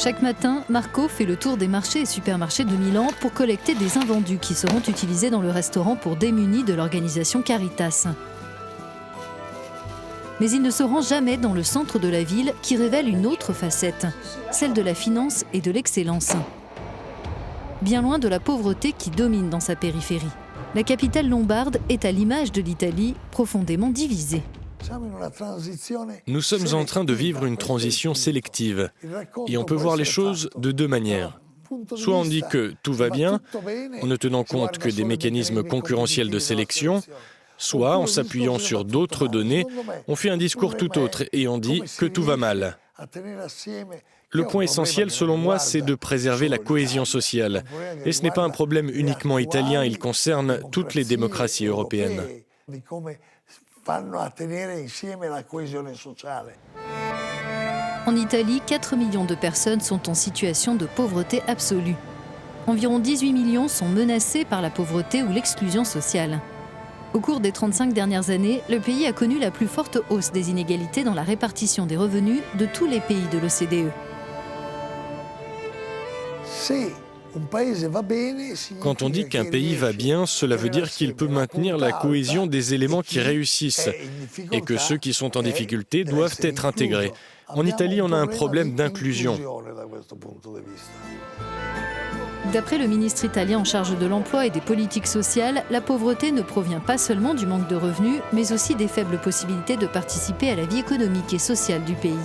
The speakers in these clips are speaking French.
Chaque matin, Marco fait le tour des marchés et supermarchés de Milan pour collecter des invendus qui seront utilisés dans le restaurant pour démunis de l'organisation Caritas. Mais il ne se rend jamais dans le centre de la ville qui révèle une autre facette, celle de la finance et de l'excellence. Bien loin de la pauvreté qui domine dans sa périphérie. La capitale lombarde est à l'image de l'Italie, profondément divisée. Nous sommes en train de vivre une transition sélective et on peut voir les choses de deux manières. Soit on dit que tout va bien, en ne tenant compte que des mécanismes concurrentiels de sélection, soit en s'appuyant sur d'autres données, on fait un discours tout autre et on dit que tout va mal. Le point essentiel, selon moi, c'est de préserver la cohésion sociale. Et ce n'est pas un problème uniquement italien, il concerne toutes les démocraties européennes. En Italie, 4 millions de personnes sont en situation de pauvreté absolue. Environ 18 millions sont menacés par la pauvreté ou l'exclusion sociale. Au cours des 35 dernières années, le pays a connu la plus forte hausse des inégalités dans la répartition des revenus de tous les pays de l'OCDE. Quand on dit qu'un pays va bien, cela veut dire qu'il peut maintenir la cohésion des éléments qui réussissent et que ceux qui sont en difficulté doivent être intégrés. En Italie, on a un problème d'inclusion. D'après le ministre italien en charge de l'emploi et des politiques sociales, la pauvreté ne provient pas seulement du manque de revenus, mais aussi des faibles possibilités de participer à la vie économique et sociale du pays.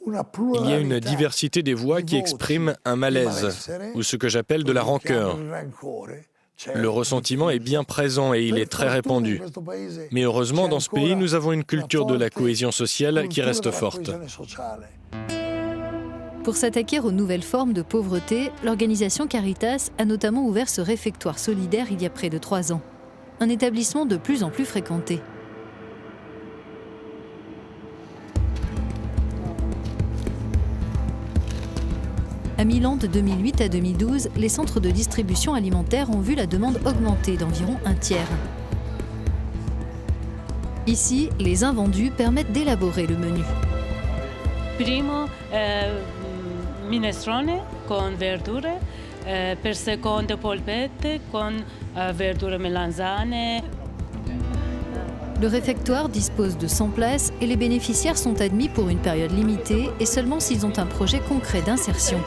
Il y a une diversité des voix qui expriment un malaise, ou ce que j'appelle de la rancœur. Le ressentiment est bien présent et il est très répandu. Mais heureusement, dans ce pays, nous avons une culture de la cohésion sociale qui reste forte. Pour s'attaquer aux nouvelles formes de pauvreté, l'organisation Caritas a notamment ouvert ce réfectoire solidaire il y a près de 3 ans. Un établissement de plus en plus fréquenté. À Milan, de 2008 à 2012, les centres de distribution alimentaire ont vu la demande augmenter d'environ 1/3. Ici, les invendus permettent d'élaborer le menu. Primo, minestrone con verdure, per secondo polpette con verdure melanzane. Le réfectoire dispose de 100 places et les bénéficiaires sont admis pour une période limitée et seulement s'ils ont un projet concret d'insertion.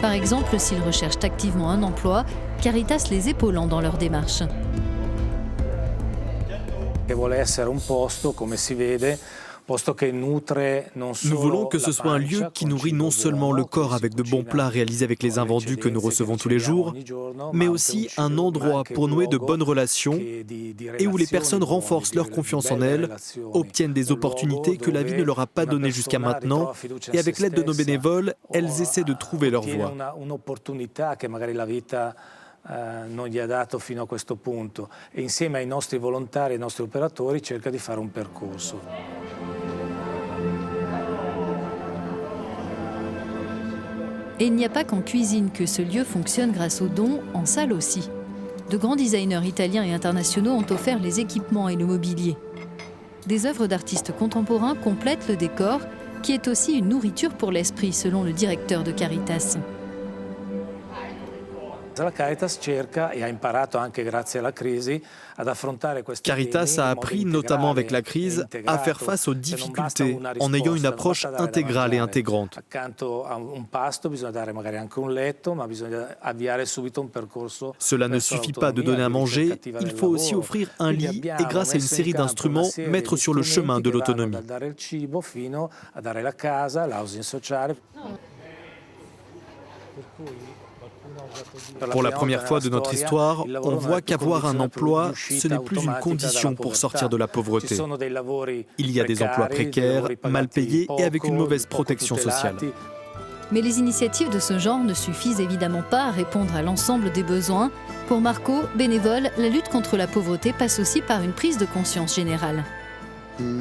Par exemple, s'ils recherchent activement un emploi, Caritas les épaulant dans leur démarche. Nous voulons que ce soit un lieu qui nourrit non seulement le corps avec de bons plats réalisés avec les invendus que nous recevons tous les jours, mais aussi un endroit pour nouer de bonnes relations et où les personnes renforcent leur confiance en elles, obtiennent des opportunités que la vie ne leur a pas données jusqu'à maintenant et avec l'aide de nos bénévoles, elles essaient de trouver leur voie. Non gli ha dato fino a questo punto e insieme ai nostri volontari e ai nostri operatori cerca di fare un percorso. Et il n'y a pas qu'en cuisine que ce lieu fonctionne grâce aux dons, en salle aussi. De grands designers italiens et internationaux ont offert les équipements et le mobilier. Des œuvres d'artistes contemporains complètent le décor, qui est aussi une nourriture pour l'esprit, selon le directeur de Caritas. Caritas a appris, notamment avec la crise, à faire face aux difficultés en ayant une approche intégrale et intégrante. Cela ne suffit pas de donner à manger, il faut aussi offrir un lit et grâce à une série d'instruments, mettre sur le chemin de l'autonomie. Pour la première fois de notre histoire, on voit qu'avoir un emploi, ce n'est plus une condition pour sortir de la pauvreté. Il y a des emplois précaires, mal payés et avec une mauvaise protection sociale. Mais les initiatives de ce genre ne suffisent évidemment pas à répondre à l'ensemble des besoins. Pour Marco, bénévole, la lutte contre la pauvreté passe aussi par une prise de conscience générale.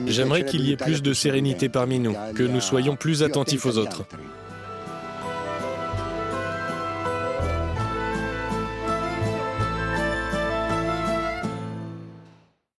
J'aimerais qu'il y ait plus de sérénité parmi nous, que nous soyons plus attentifs aux autres.